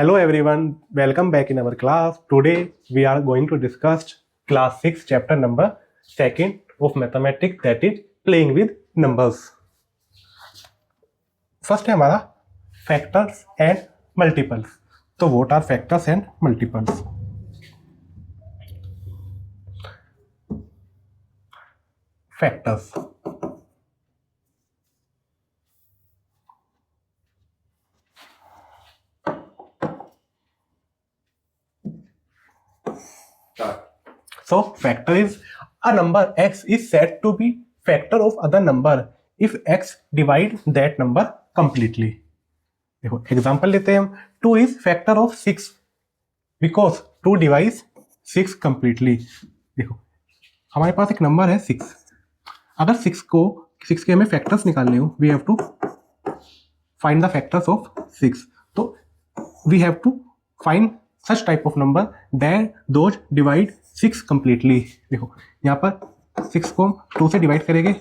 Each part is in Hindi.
Hello everyone, welcome back in our class. Today we are going to discuss class 6 chapter number 2nd of mathematics, that is playing with numbers. First है हमारा factors and multiples. तो what are factors and multiples? Factors. So factor is a number x is said to be factor of other number if x divide that number completely. देखो एग्जांपल लेते हैं हम. 2 is factor of 6 because 2 divides 6 completely. देखो हमारे पास एक नंबर है 6. अगर 6 के हमें फैक्टर्स निकालने हो, we have to find the factors of 6. तो we have to find such type of number that those divide 6 completely. देखो यहाँ पर 6 को 2 से डिवाइड करेंगे,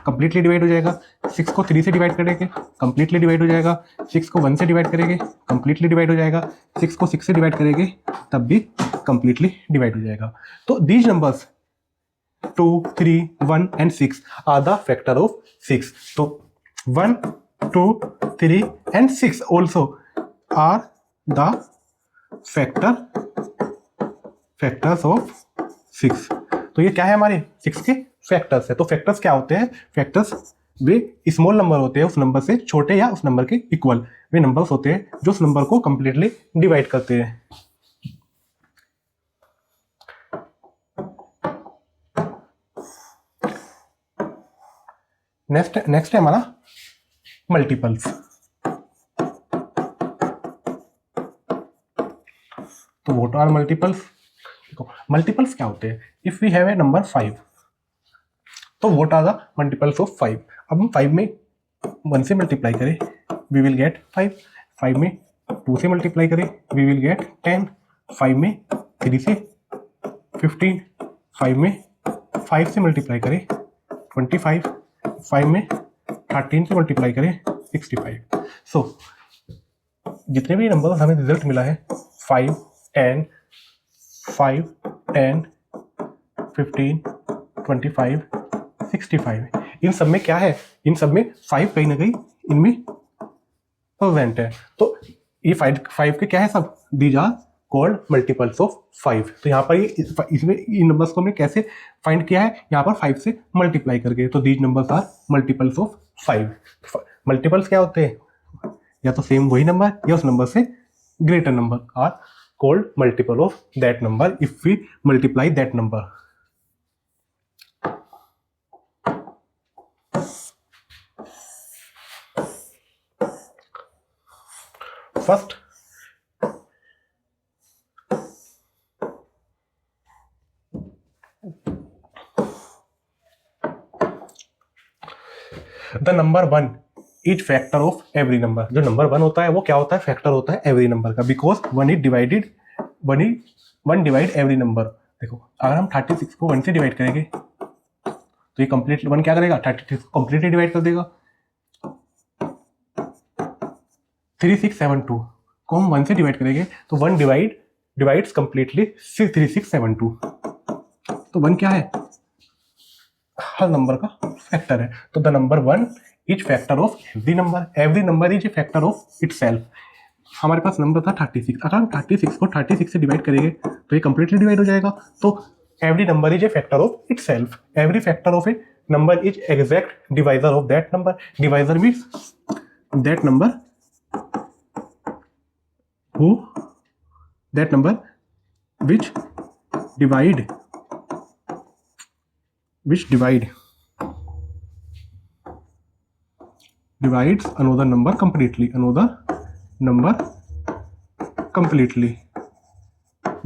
कंप्लीटली डिवाइड हो जाएगा. 6 को 3 से डिवाइड करेंगे, कंप्लीटली डिवाइड हो जाएगा. 6 को 1 से डिवाइड करेंगे, कंप्लीटली डिवाइड हो जाएगा. 6 को 6 से डिवाइड करेंगे तब भी कंप्लीटली डिवाइड हो जाएगा. तो these numbers 2, 3, 1 and 6 are the factor of 6. तो 1, 2, 3 and 6 also are the factors of 6. तो ये क्या है, हमारे 6 के फैक्टर्स है. तो फैक्टर्स क्या होते हैं? फैक्टर्स वे स्मॉल नंबर होते हैं, उस नंबर से छोटे या उस नंबर के इक्वल वे नंबर्स होते हैं जो उस नंबर को कंप्लीटली डिवाइड करते हैं. नेक्स्ट है हमारा मल्टीपल्स. तो व्हाट आर मल्टीपल्स? देखो मल्टीपल्स क्या होते हैं? If we have a number 5, तो what are the multiples of 5? अब हम 5 में 1 से मल्टीप्लाई करें, वी विल गेट 5. 5 में 2 से मल्टीप्लाई करें, वी विल गेट 10. 5 में 3 से 15. 5 में 5 से मल्टीप्लाई करें 25. 5 में 13 से मल्टीप्लाई करें 65. सो जितने भी नंबर हमें रिजल्ट मिला है 5, 10, 5, 10, 15, 25, 65, इन सब में क्या है? इन सब में 5 कहीं ना कहीं इनमें प्रेजेंट है. तो ये 5 के क्या है सब? These are called multiples of 5. तो यहाँ पर ये इसमें इन नंबर्स को हमने कैसे फाइंड किया है? यहाँ पर 5 से मल्टीप्लाई करके. तो these numbers are multiples of 5. Multiples क्या होते हैं? या तो सेम वही नंबर या उस नंबर से greater number are called multiple of that number if we multiply that number. First, the number 1 is factor of every number. जो नंबर 1 होता है वो क्या होता है? फैक्टर होता है एवरी नंबर का. Because 1 divide every number. देखो अगर हम 36 को 1 से डिवाइड करेंगे तो ये कंप्लीट 1 क्या करेगा? 36 को कंप्लीटली डिवाइड कर देगा. 3672 को हम 1 से डिवाइड करेंगे तो 1 डिवाइड्स कंप्लीटली 3672. तो 1 क्या है? हर नंबर का फैक्टर है. तो the number 1 is factor of every number. Every number is a factor of itself. हमारे पास नंबर था 36. अगर हम 36 को 36 से डिवाइड करेंगे तो ये कंप्लीटली डिवाइड हो जाएगा. तो every number is a factor of itself. Every factor of A number is exact divisor of that number. Divisor means that number who that number which divide divides another number completely.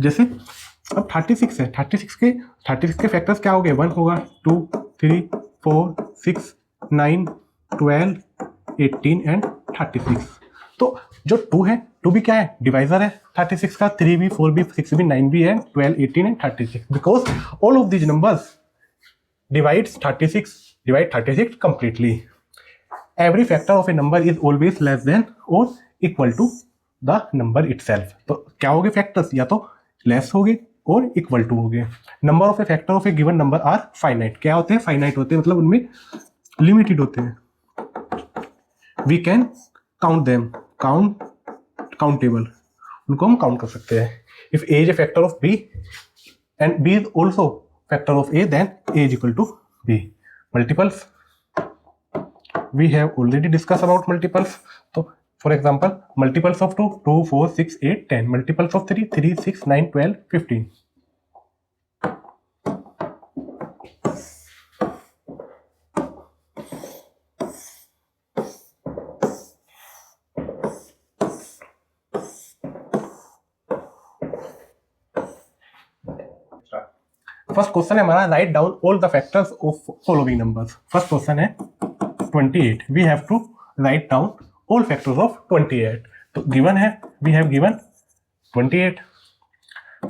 जैसे अब 36 है, 36 के फैक्टर्स क्या हो गए? 1 होगा, 2, 3, 4, 6, 9, 12, 18 एंड 36. तो जो 2 है, 2 भी क्या है? डिवाइजर है 36 का. 3 भी, 4 भी, 6 भी, 9 भी है, 12, 18 and 36. Because all of these numbers divides 36 completely. Every factor of a number is always less than or equal to the number itself. तो क्या होंगे फैक्टर्स, या तो लेस होंगे और इक्वल टू होंगे। Number of a factor of a given number are finite. क्या होते हैं, फाइनाइट होते हैं, मतलब उनमें लिमिटेड होते हैं। We can count them, countable, उनको हम काउंट कर सकते हैं। If A is a factor of B and B is also factor of A, then A is equal to B. Multiples, we have already discussed about multiples. So for example, multiples of 2, 2, 4, 6, 8, 10. Multiples of 3, 3, 6, 9, 12, 15. First question है हमारा, write down all the factors of following numbers. First question है 28. We have to write down all factors of 28. तो गिवन है, we have given 28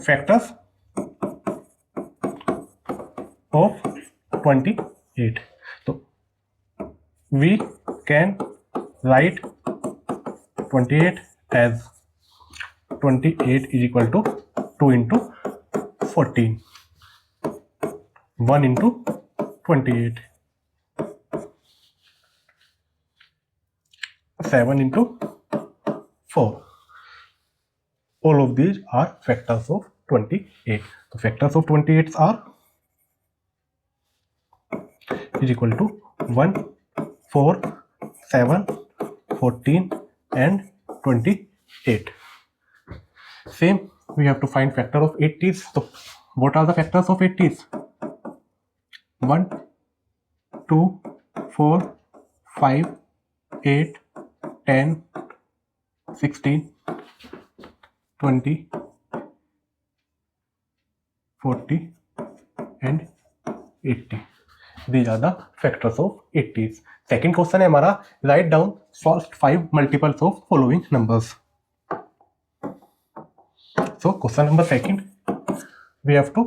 factors of 28. तो we can write 28 as 28 is equal to 2 into 14, 1 into 28, 7 into 4. All of these are factors of 28. So factors of 28 are is equal to 1, 4, 7, 14 and 28. Same, we have to find factor of 80s. So what are the factors of 80s? 1, 2, 4, 5, 8, 10, 16, 20, 40 and 80. These are the factors of 80s. Second question है हमारा, write down first 5 multiples of following numbers. So question number second, we have to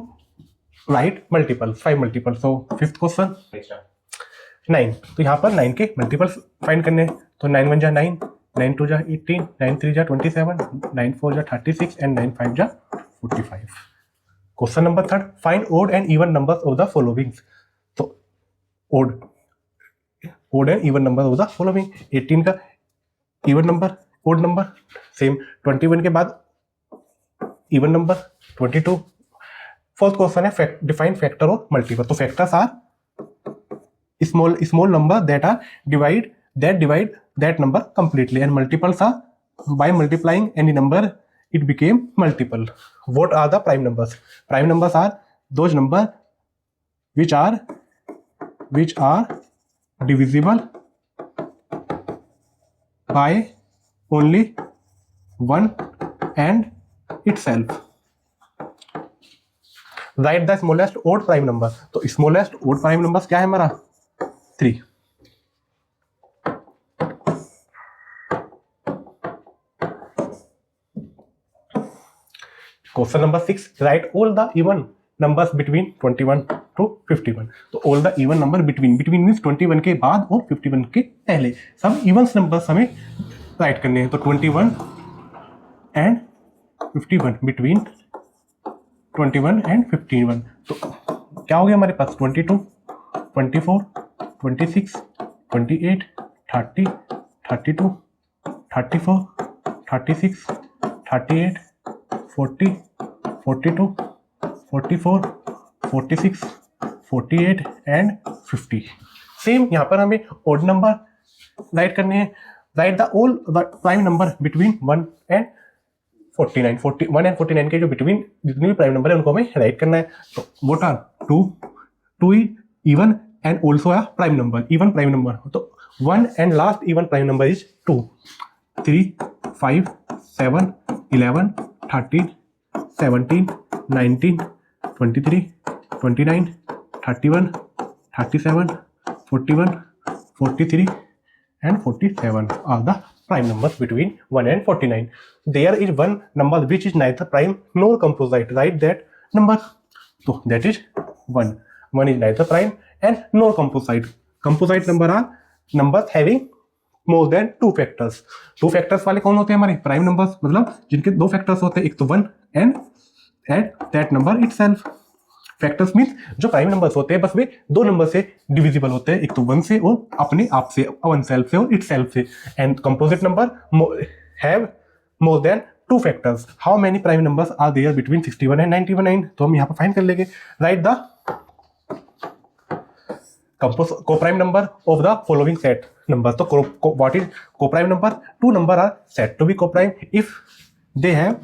write multiples, 5 multiples. So fifth question 9. तो यहाँ पर 9 के मल्टीपल्स फाइंड करने हैं। तो 9 1 जा 9, 9 2 जा 18, 9 3 जा 27, 9 4 जा 36 एंड 9 5 जा 45. Question number third, find odd and even numbers of the following. तो odd and even number of the following. 18 का even number, odd number same. 21 के बाद इवन नंबर 22. फोर्थ क्वेश्चन है, डिफाइन फैक्टर ऑफ मल्टीपल। तो factors are small number that divide that number completely, and multiples are by multiplying any number it became multiple. What are the prime numbers? Prime numbers are those numbers which are divisible by only one and itself. Write the smallest odd prime number. तो smallest odd prime numbers क्या है हमारा? 3. Question number 6, write all the even numbers between 21 to 51. तो all the even number between means 21 के बाद और 51 के पहले सब evens numbers हमें write करने हैं। तो 21 and 51, between 21 and 51. तो क्या हो गया हमारे पास? 22, 24, 26, 28, 30, 32, 34, 36, 38, 40, 42, 44, 46, 48 एंड 50. सेम यहाँ पर हमें ओड नंबर राइट करने हैं। Right the all prime number between 1 and 49. 1 and 49 के जो बिटवीन जितने भी प्राइम नंबर है उनको हमें राइट करना है। तो what are 2 even and also a prime number, even prime number. So 1 and last even prime number is 2, 3, 5, 7, 11, 13, 17, 19, 23, 29, 31, 37, 41, 43 and 47 are the prime numbers between 1 and 49. There is one number which is neither prime nor composite. Write that number. So that is 1. 1 is neither prime and nor composite. Composite number are numbers having more than two factors. Two factors वाले कौन होते हैं हमारे प्राइम नंबर्स, मतलब जिनके दो फैक्टर्स होते हैं, एक तो 1 and at that number itself. Factors means जो प्राइम नंबर्स होते हैं बस वे दो नंबर से डिविजिबल होते हैं, एक तो 1 से और अपने आप से, वन सेल्फ से और इटसेल्फ से। And composite number have more than two factors. How many prime numbers are there between 61 and 99? तो हम यहाँ पर फाइंड कर लेंगे। Write the co-prime number of the following set numbers. So what is co-prime number? Two numbers are said to be co-prime if they have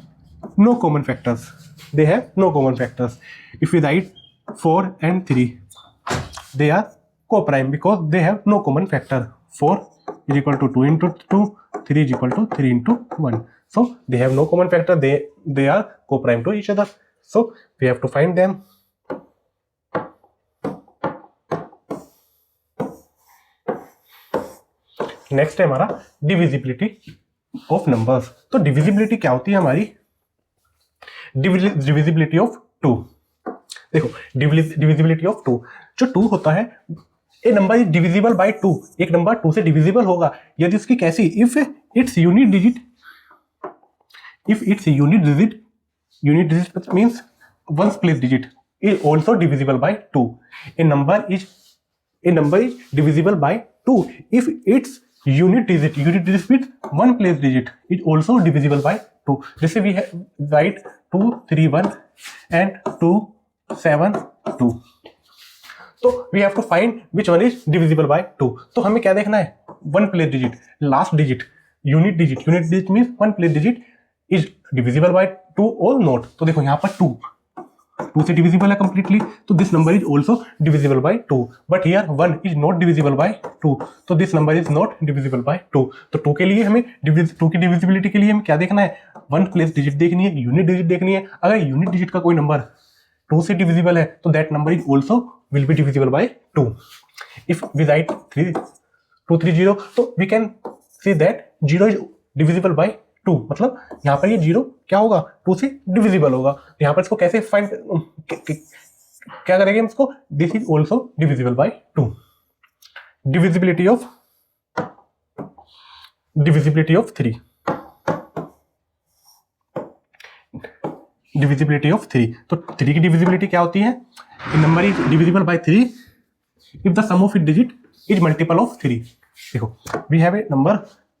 no common factors. They have no common factors. If we write 4 and 3, they are co-prime because they have no common factor. 4 is equal to 2 into 2, 3 is equal to 3 into 1. So they have no common factor. They are co-prime to each other. So we have to find them. Next है हमारा डिविजिबिलिटी ऑफ नंबर्स। तो डिविजिबिलिटी क्या होती है हमारी? Divisibility of 2। देखो डिविजिबिलिटी ऑफ 2, जो 2 होता है, ए नंबर इज डिविजिबल बाय 2। एक नंबर 2 से डिविजिबल होगा यदि उसकी कैसी, if its unit digit means ones place digit is also divisible by 2। A number is divisible by 2 if its unit digit with one place digit is also divisible by 2. जैसे we write 2 3 1 and 2 7 2. तो we have to find which one is divisible by 2. तो हमें क्या देखना है? one place digit, last digit, unit digit means one place digit is divisible by 2 or not. तो देखो यहाँ पर 2 से डिविजिबल है कंप्लीटली, तो this number is also divisible by 2। But here 1 is not divisible by 2, तो this number is not divisible by 2। तो 2 के लिए हमें 2 की डिविजिबिलिटी के लिए हमें क्या देखना है? वन प्लेस डिजिट देखनी है, यूनिट डिजिट देखनी है। अगर यूनिट डिजिट का कोई नंबर 2 से डिविजिबल है तो that number is also will be divisible by 2। If we write 230, तो we can see that 0 is divisible by 2, मतलब यहाँ पर ये 0 क्या होगा? 2 से डिविजिबल होगा। तो यहाँ पर इसको कैसे फाइंड क्या करेंगे हम इसको? This is also divisible by 2। Divisibility of 3। Divisibility of 3, तो 3 की डिविजिबिलिटी क्या होती है? Number is divisible by 3 if the sum of it digit is multiple of 3। देखो we have a number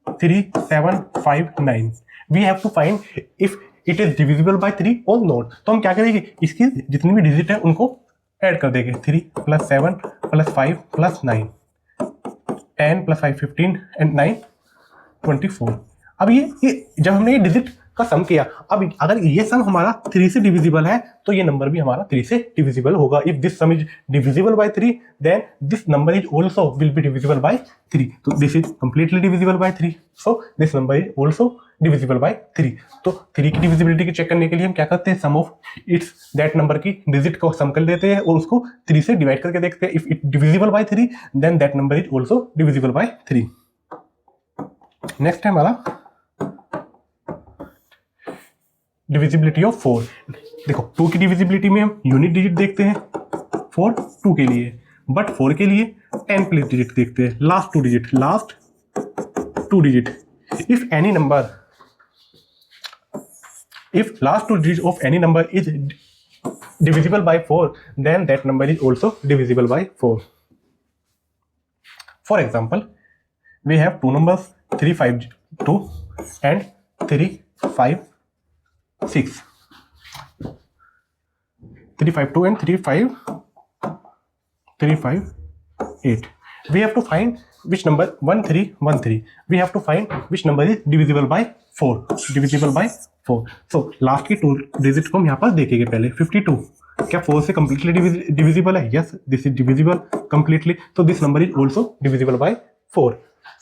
3 7 5 9, we have to find if it is divisible by 3 और नॉट। तो हम क्या करेंगे? इसकी जितनी भी डिजिट है उनको ऐड कर देंगे। 3 + 7 + 5 + 9, 10 + 5 15 एंड 9 24। अब ये जब हमने ये डिजिट का सम किया, अब अगर ये सम हमारा 3 से डिविजिबल है तो ये नंबर भी हमारा 3 से डिविजिबल होगा। If this sum is divisible by 3 then this number is also will be divisible by 3। तो this is completely divisible by 3, so this number is also divisible by 3। तो 3 की डिविजिबिलिटी की चेक करने के लिए हम क्या करते हैं? सम ऑफ इट्स दैट नंबर की डिजिट को सम कर देते हैं और उसको 3 से डिवाइड करके देखते हैं। If it divisible by 3 then that number is also divisible by 3। Next है हमारा डिविजिबिलिटी ऑफ 4। देखो 2 की डिविजिबिलिटी में हम यूनिट डिजिट देखते हैं 2 के लिए, बट 4 के लिए 10 प्लेस डिजिट देखते हैं, last two digit. If any number, if last 2 digit of any number is divisible by 4 then that number is also divisible by 4। For example we have 2 numbers 3 5 2 and 3 5 6, 3 5 2 and 3 5 8. We have to find which number 1 3 1 3. We have to find which number is divisible by 4. Divisible by 4. So last की 2 डिजिट को हम यहाँ पर देखेंगे पहले। 52 क्या 4 से completely divisible है? Yes, this is divisible completely. So this number is also divisible by 4.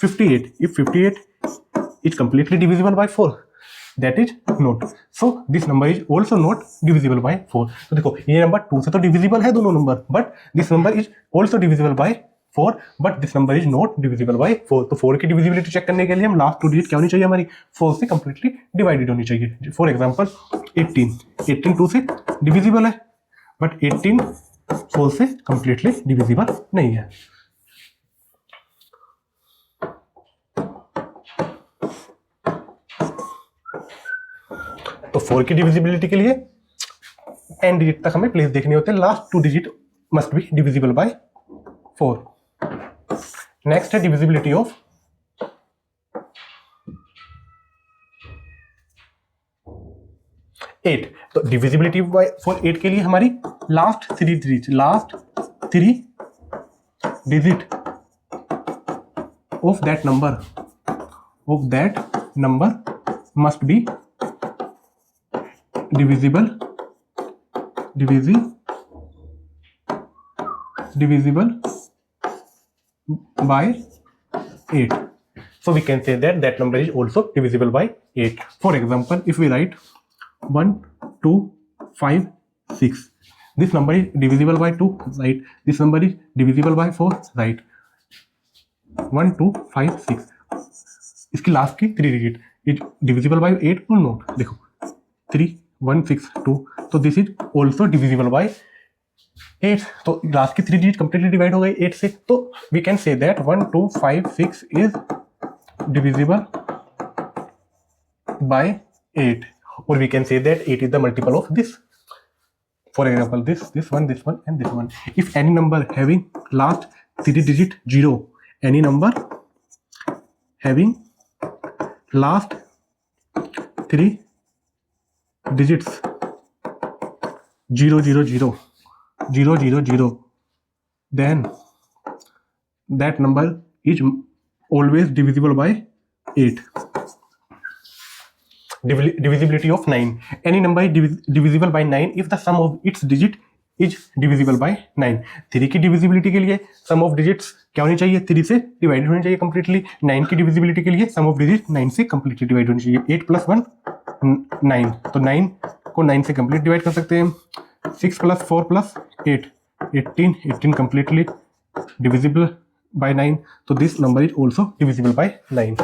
58, if 58 is completely divisible by 4, that is not. So this number is also not divisible by 4. तो देखो ये नंबर 2 से तो डिविजिबल है दोनों number, but this number is also divisible by 4, but this number is not divisible by 4। तो 4 की डिविजिबिलिटी चेक करने के लिए हम लास्ट 2 डिजिट क्या होनी चाहिए? हमारी 4 से कंप्लीटली डिवाइडेड होनी चाहिए। फॉर एग्जांपल 18 2 से डिविजिबल है, बट 18 4 से कंप्लीटली डिविजिबल नहीं है। 4 की डिविजिबिलिटी के लिए n डिजिट तक हमें प्लेस देखने होते हैं, last 2 digit must be divisible by 4। Next है डिविजिबिलिटी ऑफ 8। तो डिविजिबिलिटी फॉर 8 के लिए हमारी last 3 digit of that number must be divisible by 8. So we can say that that number is also divisible by 8. For example, if we write 1 2 5 6, this number is divisible by 2, right? This number is divisible by 4, right? 1 2 5 6, इसकी लास्ट की 3 डिजिट इज डिविजिबल बाय 8 और नॉट? देखो 3 1 6 2, तो this is also divisible by 8। तो लास्ट की 3 डिजिट कंप्लीटली डिवाइड हो गई 8 से, तो we can say that 1 2 5 6 is divisible by 8, or we can say that 8 is the multiple of this. For example, this one and this one. If any number having last 3 digit 0, any number having last 3 digits 0 0 0 0 0 0, then that number is always divisible by 8. Divisibility of 9. Any number is divisible by 9 if the sum of its digit is divisible by 9. 3 की डिविजिबिलिटी के लिए सम ऑफ डिजिट्स क्या होनी चाहिए? 3 से डिवाइडेड होनी चाहिए कंप्लीटली। 9 की डिविजिबिलिटी के लिए सम ऑफ डिजिट 9 से कंप्लीटली डिवाइड होनी चाहिए। 8 + 1 9, तो 9 को 9 से कंप्लीट डिवाइड कर सकते हैं। 6 + 4 + 8 18 कंप्लीटली डिविजिबल बाय 9, तो this number is also divisible by 9।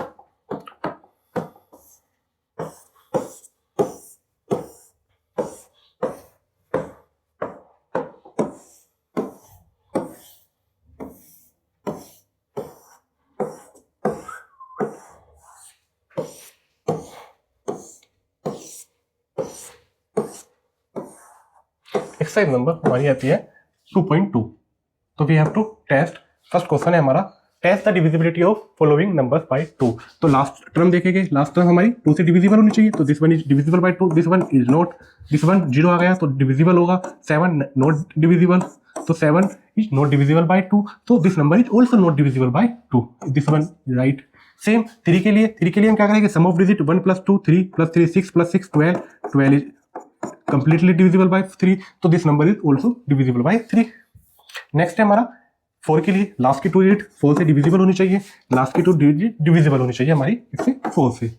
Exercise number हमारी आती है 2.2। तो we have to test, first question है हमारा, test the divisibility of following numbers by 2। तो लास्ट टर्म देखेंगे, लास्ट टर्म हमारी 2 से डिविजिबल होनी चाहिए, तो this one is divisible by 2, this one is not, this one 0 आ गया तो डिविजिबल होगा। 7 नॉट डिविजिबल, तो 7 इज नॉट डिविजिबल बाय 2, तो this number is also not divisible by 2, this one right. Same 3 के लिए हम क्या करेंगे? सम of digit 1 + 2 3 + 3 6 + 6 12 is completely divisible by 3, तो this number is also divisible by 3। Next है हमारा 4 के लिए, लास्ट की 2 डिजिट 4 से डिविजिबल होनी चाहिए, लास्ट की 2 डिजिट डिविजिबल होनी चाहिए हमारी इससे 4 से।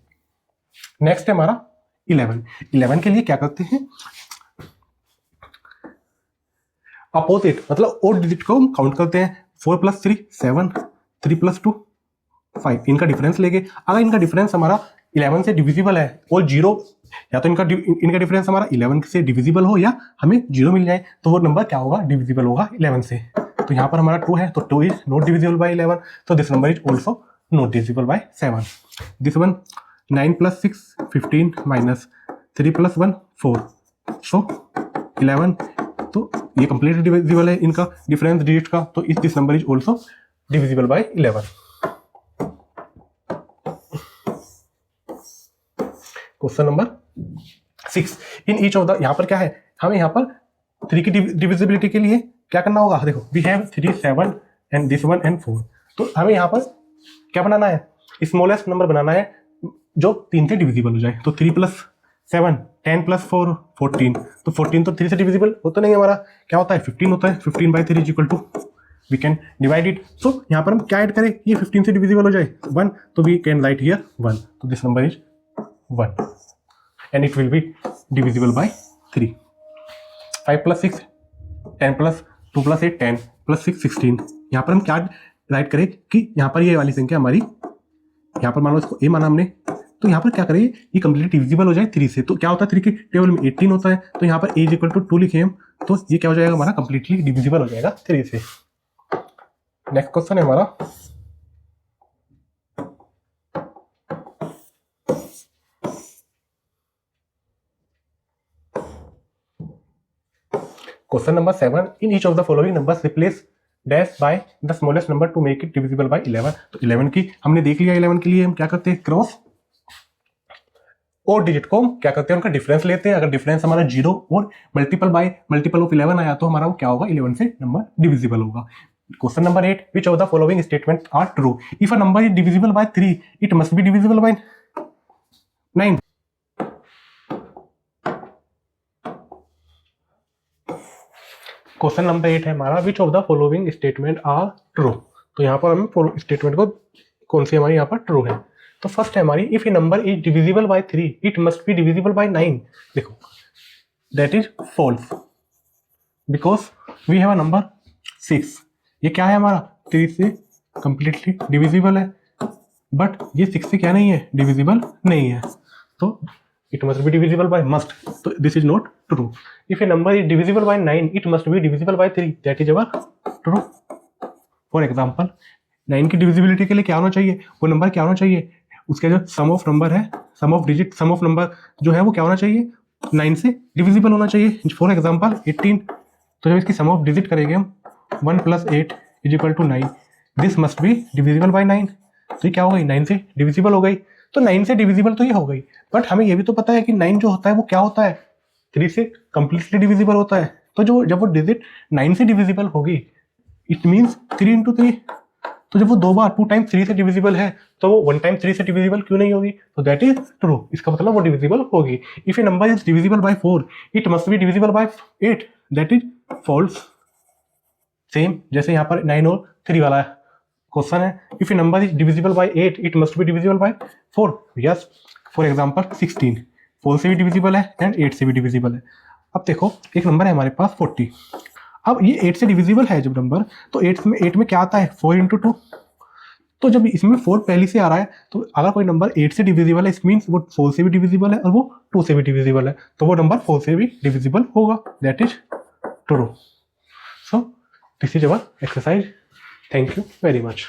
नेक्स्ट है हमारा 11 के लिए क्या करते हैं? अपोजिट मतलब ओड डिजिट को हम काउंट करते हैं। 4 + 3 7, 3 + 2 5, इनका डिफरेंस लेके, अगर इनका डिफरेंस हमारा 11 से डिविजिबल है और 0, या तो इनका डिफरेंस हमारा 11 से डिविजिबल हो या हमें 0 मिल जाए, तो वो नंबर क्या होगा? डिविजिबल होगा 11 से। तो यहाँ पर हमारा 2 है, तो 2 इज नॉट डिविजिबल बाय 11, तो this number is also not divisible by 7। This one 9 + 6 15 -3 + 1 4, सो 11, तो ये कंप्लीटली डिविजिबल है इनका डिफरेंस डिजिट का, तो this number is also divisible bye 11। Question number 6, in each of the, यहाँ पर क्या है? हमें यहाँ पर 3 की डिविजिबिलिटी के लिए क्या करना होगा? देखो we have 3 7 and this one and 4, तो हमें यहाँ पर क्या बनाना है? स्मॉलेस्ट नंबर बनाना है जो 3 से डिविजिबल हो जाए। तो 3 + 7 10 + 4 14, तो 14 तो 3 से डिविजिबल होता नहीं, हमारा क्या होता है? 15 होता है। 15/3 is equal to, we can divide it. So यहाँ पर हम क्या ऐड करें? ये 15 से डिविजिबल हो जाए 1, तो वी कैन राइट हियर 1, तो this number is 1 and it will be divisible by 3। 5 + 6 10 + 2 + 8 10 + 6 16। यहाँ पर हम क्या राइट करें कि यहाँ पर ये वाली संख्या हमारी, यहाँ पर मान लो इसको a माना हमने, तो यहाँ पर क्या करें? ये कंप्लीट डिविजिबल हो जाए 3 से, तो क्या होता है? 3 के टेबल में 18 होता है, तो यहाँ पर a = 2 लिखे हम, तो ये क्या हो जाएगा? हमारा कंप्लीटली डिविजिबल हो जाएगा 3 से। नेक्स्ट क्वेश्चन है हमारा question number 7, in each of the following numbers replace dash by the smallest number two make it divisible bye 11। तो 11 की हमने देख लिया, 11 के लिए हम क्या करते हैं, क्रॉस और डिजिट को हम क्या करते हैं, उनका डिफरेंस लेते हैं। अगर डिफरेंस हमारा 0 और मल्टीपल ऑफ 11 आया तो हमारा वो क्या होगा, 11 से नंबर डिविजिबल होगा। Question number 8, which of the following statement are true, if a number is divisible by 3 it must be divisible by 9। Question number 8 है हमारा, which of the following statement are true. तो यहाँ पर हमें स्टेटमेंट को कौन सी हमारी यहाँ पर ट्रू है। तो फर्स्ट है हमारी, if a number is divisible by 3 it must be divisible by 9। देखो that is false, because we have a number 6। ये क्या है हमारा, 3 से कंप्लीटली डिविजिबल है, बट ये 6 से क्या नहीं है, डिविजिबल नहीं है। तो it must be divisible by must, तो this is not true. If a number is divisible by 9 it must be divisible by 3, that is our true. For example 9 की डिविजिबिलिटी के लिए क्या होना चाहिए, वो नंबर क्या होना चाहिए, उसके जो सम ऑफ नंबर है, sum of digit, sum of number जो है वो क्या होना चाहिए, 9 से डिविजिबल होना चाहिए। फॉर एग्जाम्पल 18, तो जब इसकी सम ऑफ डिजिट करेंगे हम 1 + 8 = 9, this must be divisible by 9। तो ये क्या हो गई, 9 से डिविजिबल हो गई। तो 9 से डिविजिबल तो ये हो गई, बट हमें ये भी तो पता है कि 9 जो होता है वो क्या होता है, 3 से कंप्लीटली डिविजिबल होता है। तो जो जब वो डिजिट 9 से डिविजिबल होगी, इट मीन्स 3 × 3। तो जब वो 2 बार 2 टाइम्स 3 से डिविजिबल है, तो वो 1 टाइम 3 से डिविजिबल क्यों नहीं होगी, तो दैट इज ट्रू। इसका मतलब वो डिविजिबल होगी। If a number is divisible by 4 it must be divisible by 8, that is false. Same जैसे यहाँ पर 9 और 3 वाला क्वेश्चन है, if a number is divisible by 8 it must be divisible by 4। Yes, for example 16 4 से भी डिविजिबल है एंड 8 से भी डिविजिबल है। अब देखो एक नंबर है हमारे पास 40, अब ये 8 से डिविजिबल है जब नंबर, तो 8 में क्या आता है, 4 × 2। तो जब इसमें 4 पहले से आ रहा है, तो अगर कोई नंबर 8 से डिविजिबल है, इस मीन्स वो 4 से भी डिविजिबल है और वो 2 से भी डिविजिबल है, तो वो नंबर 4 से भी डिविजिबल होगा, that is true. So this is our exercise. Thank you very much.